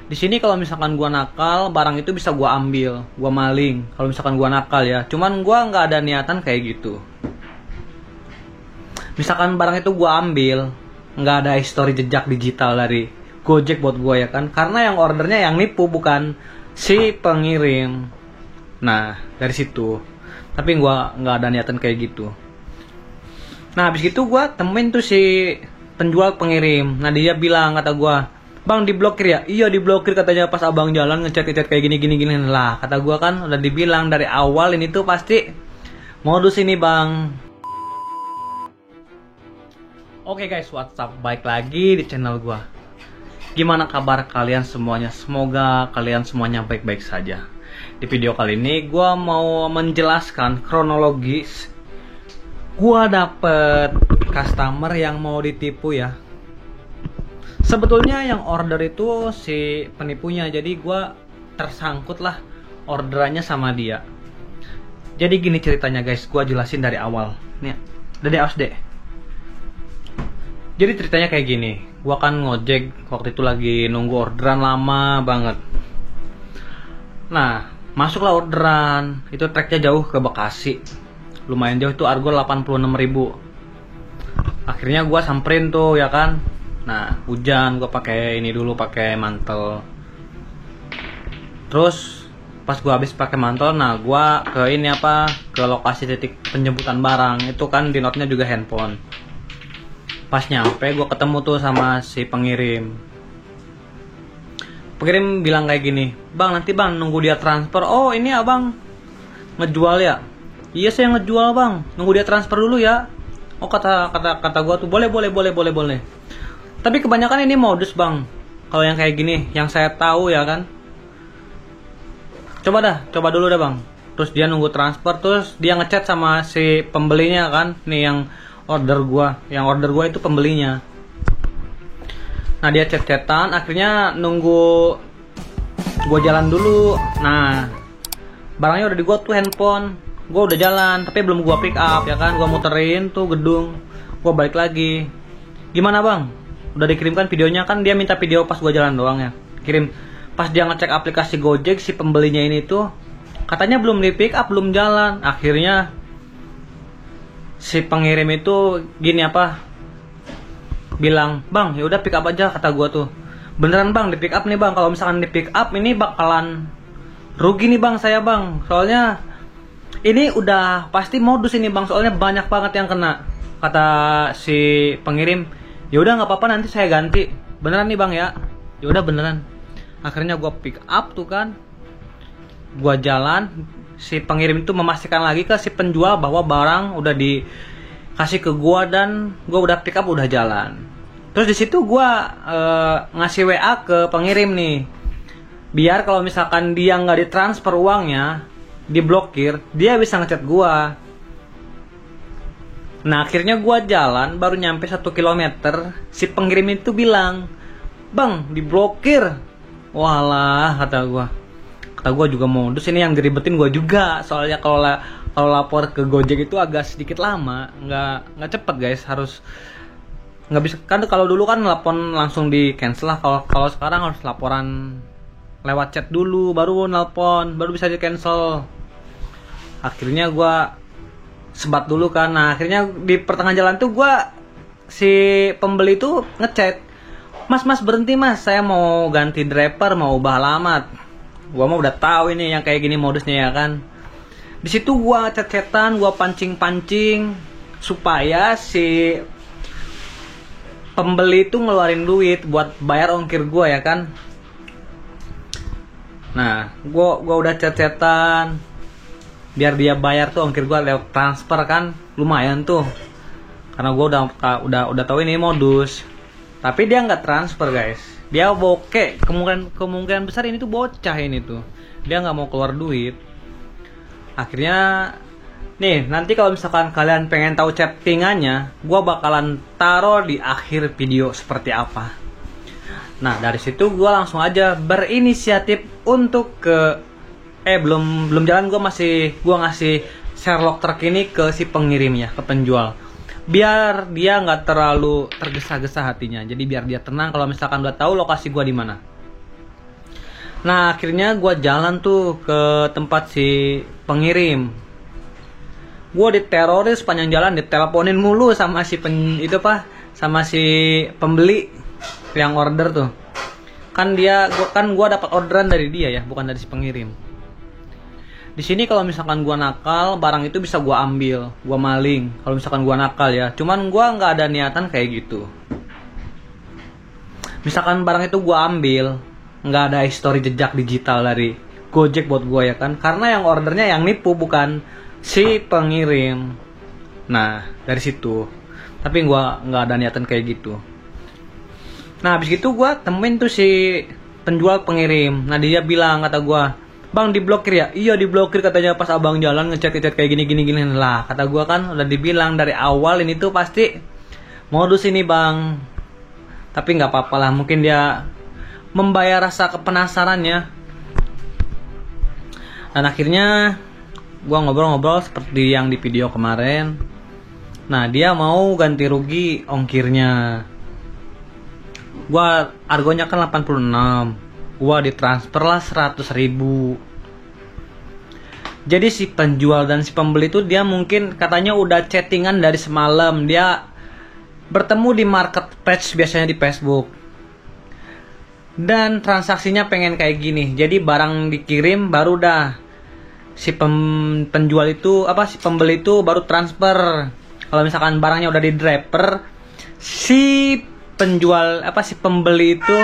Di sini kalau misalkan gua nakal, barang itu bisa gua ambil, gua maling. Kalau misalkan gua nakal ya, cuman gua nggak ada niatan kayak gitu. Misalkan barang itu gua ambil, nggak ada histori jejak digital dari Gojek buat gua ya kan, karena yang ordernya yang nipu bukan si pengirim. Nah dari situ, tapi gua nggak ada niatan kayak gitu. Nah habis itu gua temuin tuh si penjual pengirim. Nah dia bilang, kata gua, "Bang, diblokir ya?" "Iya diblokir," katanya, pas abang jalan ngechat kayak gini. Lah kata gua kan udah dibilang dari awal ini tuh pasti modus ini bang. Oke guys, what's up? Baik lagi di channel gua. Gimana kabar kalian semuanya? Semoga kalian semuanya baik-baik saja. Di video kali ini gua mau menjelaskan kronologis gua dapet customer yang mau ditipu ya. Sebetulnya yang order itu si penipunya, jadi gua tersangkut lah orderannya sama dia. Jadi gini ceritanya guys, gua jelasin dari awal. Nih, dari awas deh. Jadi ceritanya kayak gini, gua kan ngojek waktu itu lagi nunggu orderan lama banget. Nah, masuklah orderan, itu tracknya jauh ke Bekasi. Lumayan jauh, itu argo 86.000. Akhirnya gua samperin tuh ya kan. Nah, hujan, gue pakai ini dulu, pakai mantel. Terus pas gue habis pakai mantel, nah gue ke lokasi titik penjemputan barang. Itu kan di note-nya juga handphone. Pas nyampe, gue ketemu tuh sama si pengirim. Pengirim bilang kayak gini, "Bang, nanti bang nunggu dia transfer." "Oh, ini abang ngejual ya?" "Iya, saya ngejual bang, nunggu dia transfer dulu ya." Oh, kata gue tuh, boleh. Tapi kebanyakan ini modus bang. Kalau yang kayak gini, yang saya tahu ya kan. Coba dulu dah bang. Terus dia nunggu transfer, terus dia ngechat sama si pembelinya kan. Nih yang order gua itu pembelinya. Nah dia chat-chatan, akhirnya nunggu gua jalan dulu. Nah barangnya udah di gua tuh handphone. Gua udah jalan, tapi belum gua pick up ya kan. Gua muterin tuh gedung, gua balik lagi. "Gimana bang? Udah dikirimkan videonya?" Kan dia minta video pas gua jalan doang ya. Kirim. Pas dia ngecek aplikasi Gojek, si pembelinya ini tuh katanya belum di pick up, belum jalan. Akhirnya si pengirim itu bilang, "Bang, ya udah pick up aja," kata gua tuh. "Beneran bang, di pick up nih bang. Kalau misalkan di pick up ini bakalan rugi nih bang saya bang. Soalnya ini udah pasti modus ini bang, soalnya banyak banget yang kena," kata si pengirim. "Ya udah nggak apa-apa, nanti saya ganti. Beneran nih bang ya?" Ya udah beneran. Akhirnya gue pick up tuh kan, gue jalan. Si pengirim itu memastikan lagi ke si penjual bahwa barang udah dikasih ke gue dan gue udah pick up, udah jalan. Terus di situ gue ngasih WA ke pengirim nih, biar kalau misalkan dia nggak ditransfer uangnya, diblokir, dia bisa ngechat gue. Nah akhirnya gue jalan, baru nyampe 1 kilometer, si pengirim itu bilang, "Bang, diblokir." Walah, kata gue juga modus ini, yang diribetin gue juga. Soalnya kalau lapor ke Gojek itu agak sedikit lama, nggak cepet guys, harus nggak bisa kan. Kalau dulu kan nelpon langsung di cancel lah, kalau sekarang harus laporan lewat chat dulu, baru nelpon, baru bisa di cancel. Akhirnya gue sebat dulu kan. Nah akhirnya di pertengahan jalan tuh si pembeli tuh ngechat, Mas berhenti mas, saya mau ganti driver, mau ubah alamat." Gua mah udah tahu ini yang kayak gini modusnya ya kan. Di situ gua chat-chatan, gua pancing supaya si pembeli itu ngeluarin duit buat bayar ongkir gua ya kan. Nah gua udah chat-chatan biar dia bayar tuh ongkir gua lewat transfer kan, lumayan tuh. Karena gua udah tahu ini modus. Tapi dia nggak transfer guys, dia bokeh. Kemungkinan besar ini tuh bocah ini tuh, dia nggak mau keluar duit. Akhirnya nih, nanti kalau misalkan kalian pengen tahu chattingannya, gua bakalan taruh di akhir video seperti apa. Nah dari situ gua langsung aja berinisiatif untuk belum jalan, gua ngasih Sherlock terkini ke si pengirimnya, ke penjual, biar dia nggak terlalu tergesa-gesa hatinya. Jadi biar dia tenang kalau misalkan udah tahu lokasi gua di mana. Nah akhirnya gue jalan tuh ke tempat si pengirim. Gue diteroris sepanjang jalan, diteleponin mulu sama si sama si pembeli yang order tuh. Kan gue dapat orderan dari dia ya, bukan dari si pengirim. Di sini kalau misalkan gue nakal, barang itu bisa gue ambil, gue maling. Kalau misalkan gue nakal ya, cuman gue nggak ada niatan kayak gitu. Misalkan barang itu gue ambil, nggak ada histori jejak digital dari Gojek buat gue ya kan, karena yang ordernya yang nipu bukan si pengirim. Nah dari situ, tapi gue nggak ada niatan kayak gitu. Nah habis itu gue temuin tuh si penjual pengirim. Nah dia bilang, kata gue, bang diblokir ya? Iya diblokir katanya pas abang jalan ngechat kayak gini lah. Kata gue kan udah dibilang dari awal ini tuh pasti modus ini bang. Tapi nggak apa-apa lah, mungkin dia membayar rasa kepenasarannya. Dan akhirnya gue ngobrol-ngobrol seperti yang di video kemarin. Nah dia mau ganti rugi ongkirnya. Gue argonya kan 86, gue ditransfer lah 100.000. Jadi si penjual dan si pembeli itu dia mungkin katanya udah chattingan dari semalam. Dia bertemu di marketplace biasanya di Facebook. Dan transaksinya pengen kayak gini. Jadi barang dikirim baru dah si penjual itu si pembeli itu baru transfer. Kalau misalkan barangnya udah di driver, si penjual si pembeli itu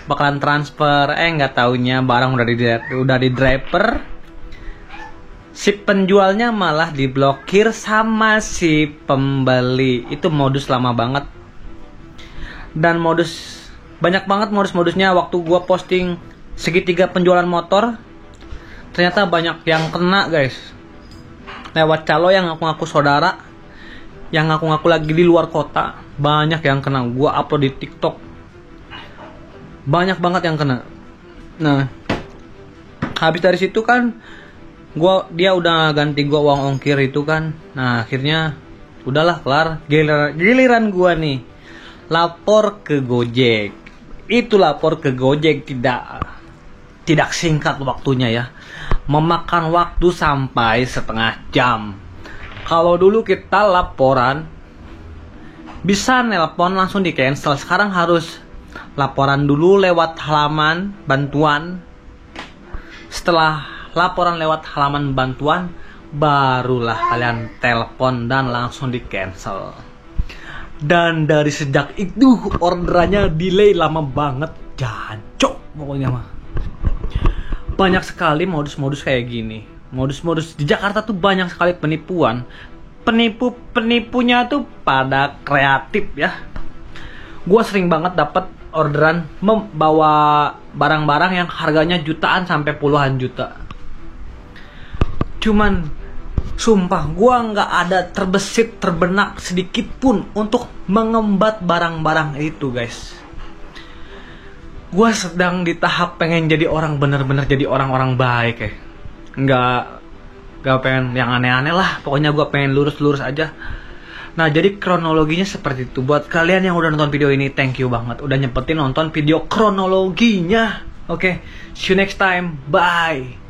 bakalan transfer. Nggak taunya barang udah di driver, si penjualnya malah diblokir sama si pembeli. Itu modus lama banget. Dan banyak banget modusnya. Waktu gua posting segitiga penjualan motor, ternyata banyak yang kena guys. Lewat calo yang ngaku-ngaku saudara, yang ngaku-ngaku lagi di luar kota, banyak yang kena. Gua upload di TikTok, banyak banget yang kena. Nah habis dari situ kan dia udah ganti gua uang ongkir itu kan. Nah akhirnya udahlah kelar. Giliran gua nih lapor ke Gojek. Itu lapor ke Gojek tidak singkat waktunya ya, memakan waktu sampai setengah jam. Kalau dulu kita laporan bisa nelpon langsung di cancel, sekarang harus laporan dulu lewat halaman bantuan. Setelah laporan lewat halaman bantuan, barulah kalian telepon dan langsung di cancel. Dan dari sejak itu orderannya delay lama banget, jancok pokoknya mah. Banyak sekali modus-modus kayak gini. Modus-modus di Jakarta tuh banyak sekali penipuan. Penipunya tuh pada kreatif ya. Gua sering banget dapat orderan membawa barang-barang yang harganya jutaan sampai puluhan juta. Cuman sumpah gua nggak ada terbenak sedikit pun untuk mengembat barang-barang itu guys. Gua sedang di tahap pengen jadi orang, bener-bener jadi orang-orang baik ya. Nggak pengen yang aneh-aneh lah. Pokoknya gua pengen lurus-lurus aja. Nah jadi kronologinya seperti itu. Buat kalian yang udah nonton video ini, thank you banget udah nyempetin nonton video kronologinya. Oke, see you next time, bye.